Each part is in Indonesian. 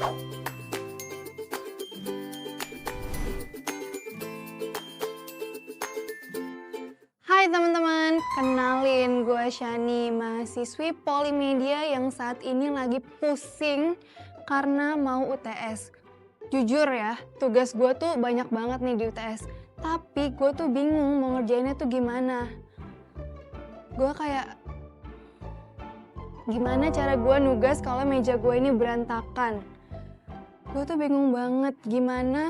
Hai teman-teman, kenalin gue Shani, mahasiswi Polimedia yang saat ini lagi pusing karena mau UTS. Jujur ya, tugas gue tuh banyak banget nih di UTS, tapi gue tuh bingung mau ngerjainnya tuh gimana. Gue kayak, gimana cara gue nugas kalau meja gue ini berantakan? Gue tuh bingung banget gimana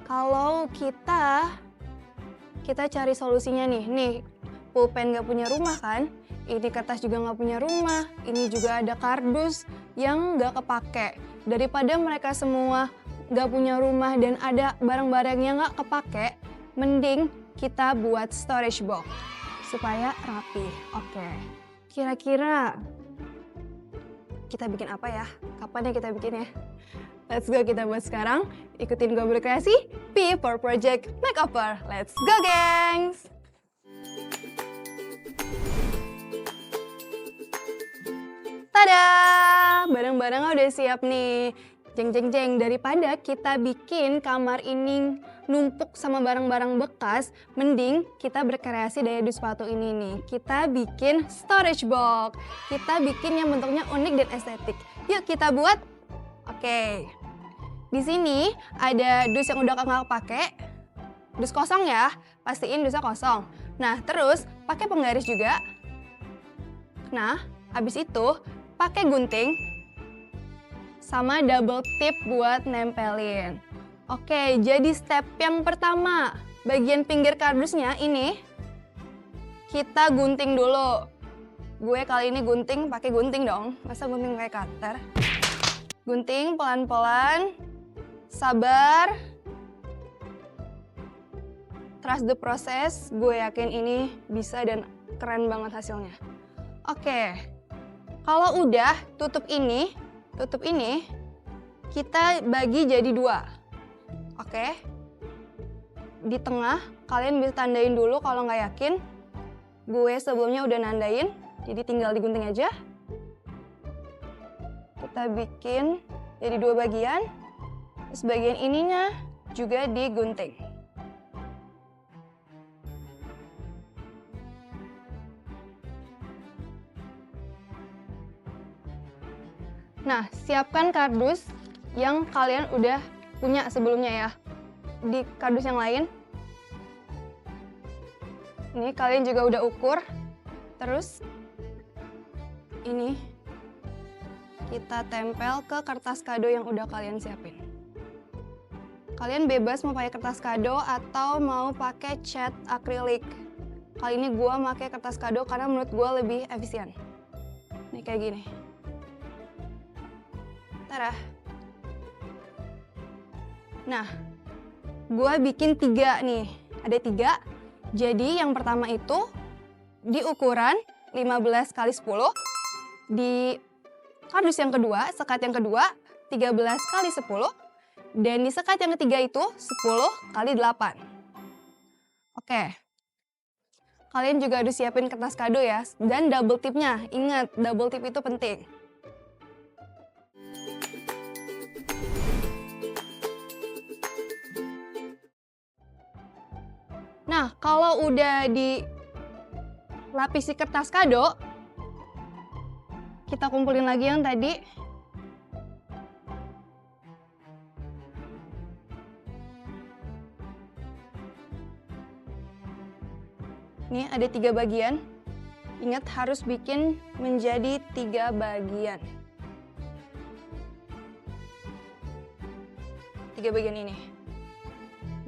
kalau kita cari solusinya nih pulpen gak punya rumah kan, ini kertas juga gak punya rumah, ini juga ada kardus yang gak kepake. Daripada mereka semua gak punya rumah dan ada barang-barang yang gak kepake, mending kita buat storage box supaya rapi. Oke, kira-kira kita bikin apa ya? Kapan ya kita bikin ya? Let's go, kita buat sekarang. Ikutin gue berkreasi, P for Project Makeover. Let's go, gengs! Tada! Barang-barangnya udah siap nih. Jeng jeng jeng, daripada kita bikin kamar ini numpuk sama barang-barang bekas, mending kita berkreasi daya di sepatu ini nih. Kita bikin storage box. Kita bikin yang bentuknya unik dan estetik. Yuk kita buat. Oke. Di sini ada dus yang udah nggak kepake. Dus kosong ya, pastiin dusnya kosong. Nah, terus pakai penggaris juga. Nah, habis itu pakai gunting sama double tip buat nempelin. Oke, jadi step yang pertama, bagian pinggir kardusnya ini kita gunting dulu. Gue kali ini gunting pakai gunting dong, masa gunting kayak cutter. Gunting pelan-pelan, sabar. Trust the process, gue yakin ini bisa dan keren banget hasilnya. Oke, kalau udah tutup ini, kita bagi jadi 2. Oke, di tengah kalian bisa tandain dulu kalau nggak yakin. Gue sebelumnya udah nandain, jadi tinggal digunting aja. Kita bikin jadi 2 bagian, terus bagian ininya juga digunting. Nah, siapkan kardus yang kalian udah punya sebelumnya ya. Di kardus yang lain, ini kalian juga udah ukur. Terus, ini kita tempel ke kertas kado yang udah kalian siapin. Kalian bebas mau pakai kertas kado atau mau pakai cat akrilik. Kali ini gue pakai kertas kado karena menurut gue lebih efisien. Nih kayak gini. Tada. Nah, gue bikin 3 nih. Ada 3. Jadi yang pertama itu di ukuran 15 x 10. Di kardus yang kedua, sekat yang kedua 13 x 10. Dan di sekat yang ketiga itu 10 x 8. Oke. Kalian juga harus siapin kertas kado ya. Dan double tipnya. Ingat, double tip itu penting. Nah, kalau udah dilapisi kertas kado, kita kumpulin lagi yang tadi. Nih ada 3 bagian. Ingat harus bikin menjadi 3 bagian. 3 bagian ini.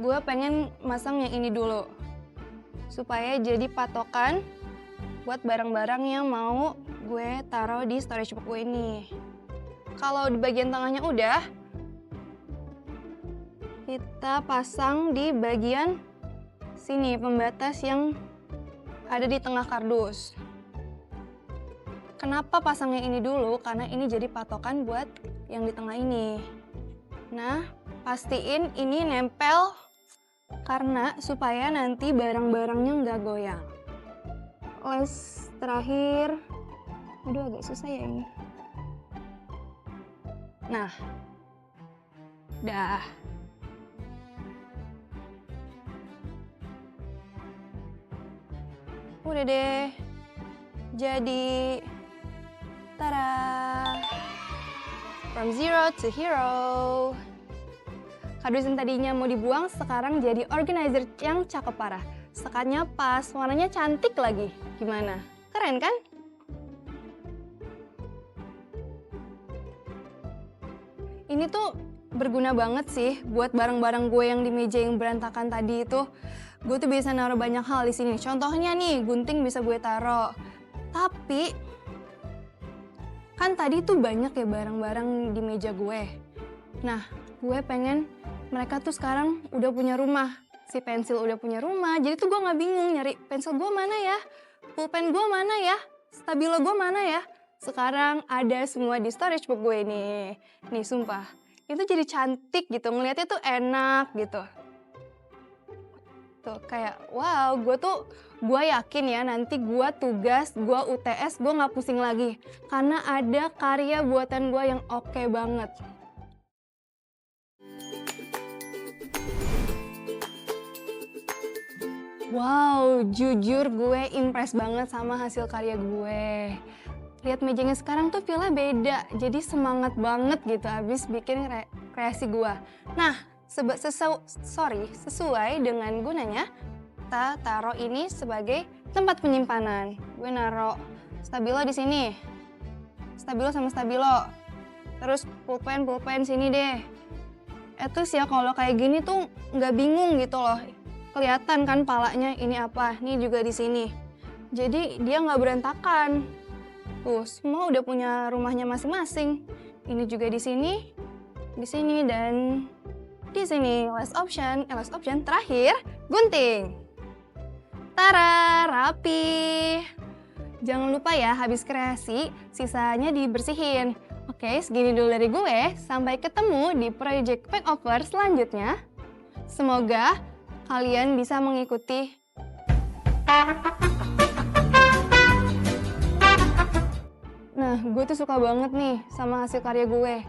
Gue pengen masang yang ini dulu, supaya jadi patokan buat barang-barang yang mau gue taruh di storage box gue ini. Kalau di bagian tengahnya udah, kita pasang di bagian sini, pembatas yang ada di tengah kardus. Kenapa pasangnya ini dulu? Karena ini jadi patokan buat yang di tengah ini. Nah, pastiin ini nempel karena supaya nanti barang-barangnya nggak goyang. Les terakhir, aduh agak susah ya ini. Nah, Dah. Udah deh. Jadi, tada! From zero to hero. Kardus yang tadinya mau dibuang sekarang jadi organizer yang cakep parah. Sekatnya pas, warnanya cantik lagi. Gimana? Keren kan? Ini tuh berguna banget sih buat barang-barang gue yang di meja yang berantakan tadi itu. Gue tuh bisa naruh banyak hal di sini. Contohnya nih, gunting bisa gue taruh. Tapi kan tadi tuh banyak ya barang-barang di meja gue. Nah, gue pengen mereka tuh sekarang udah punya rumah. Si pensil udah punya rumah, jadi tuh gue nggak bingung nyari pensil gue mana ya, pulpen gue mana ya, stabilo gue mana ya. Sekarang ada semua di storage book gue nih. Nih sumpah, itu jadi cantik gitu, ngeliatnya tuh enak gitu. Tuh kayak wow, gue yakin ya nanti gue tugas, gue UTS, gue nggak pusing lagi. Karena ada karya buatan gue yang oke banget. Wow, jujur gue impress banget sama hasil karya gue. Lihat mejanya sekarang tuh feelnya beda, jadi semangat banget gitu abis bikin kreasi gue. Nah, sesuai dengan gunanya, kita taruh ini sebagai tempat penyimpanan. Gue naruh stabilo di sini, stabilo sama stabilo, terus pulpen sini deh. Terus ya kalau kayak gini tuh nggak bingung gitu loh. Kelihatan kan palanya ini apa, ini juga di sini. Jadi dia nggak berantakan. Tuh, semua udah punya rumahnya masing-masing. Ini juga di sini, dan di sini. Last option terakhir, gunting. Tara, rapi. Jangan lupa ya, habis kreasi, sisanya dibersihin. Oke, segini dulu dari gue. Sampai ketemu di project makeover selanjutnya. Semoga kalian bisa mengikuti. Nah, gue tuh suka banget nih sama hasil karya gue.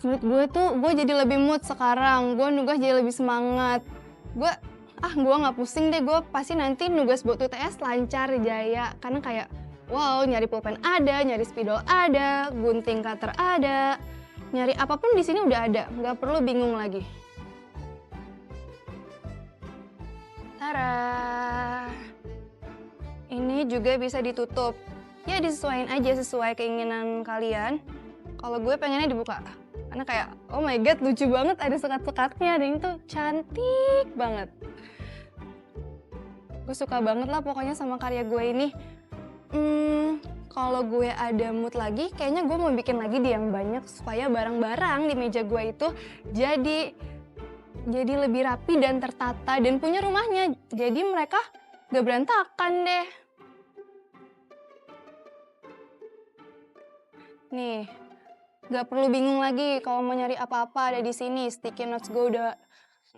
Menurut gue jadi lebih mood sekarang. Gue nugas jadi lebih semangat. Gue nggak pusing deh. Gue pasti nanti nugas buat UTS lancar, jaya. Karena kayak, wow, nyari pulpen ada, nyari spidol ada, gunting cutter ada. Nyari apapun di sini udah ada. Nggak perlu bingung lagi. Tara, ini juga bisa ditutup. Ya disesuaikan aja sesuai keinginan kalian. Kalau gue pengennya dibuka, karena kayak oh my god lucu banget ada sekat-sekatnya dan itu cantik banget. Gue suka banget lah pokoknya sama karya gue ini. Kalau gue ada mood lagi, kayaknya gue mau bikin lagi di yang banyak supaya barang-barang di meja gue itu jadi lebih rapi dan tertata dan punya rumahnya. Jadi mereka gak berantakan deh. Nih, gak perlu bingung lagi kalau mau nyari apa-apa ada di sini. Sticky notes gue udah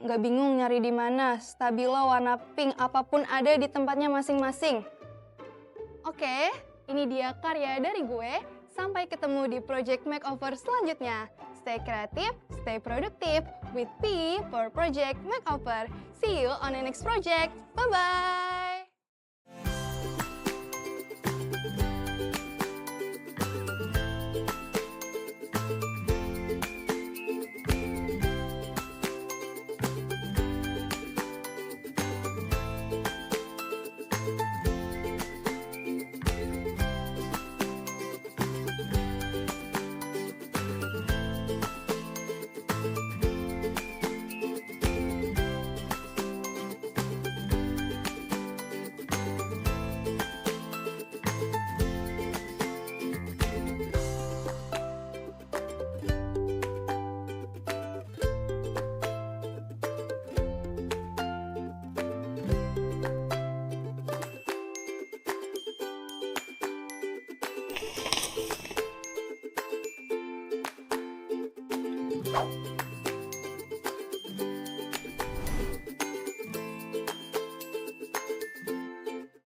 gak bingung nyari di mana. Stabilo warna pink, apapun ada di tempatnya masing-masing. Oke, ini dia karya dari gue. Sampai ketemu di project makeover selanjutnya. Stay kreatif, stay produktif with P for Project Makeover. See you on the next project. Bye-bye!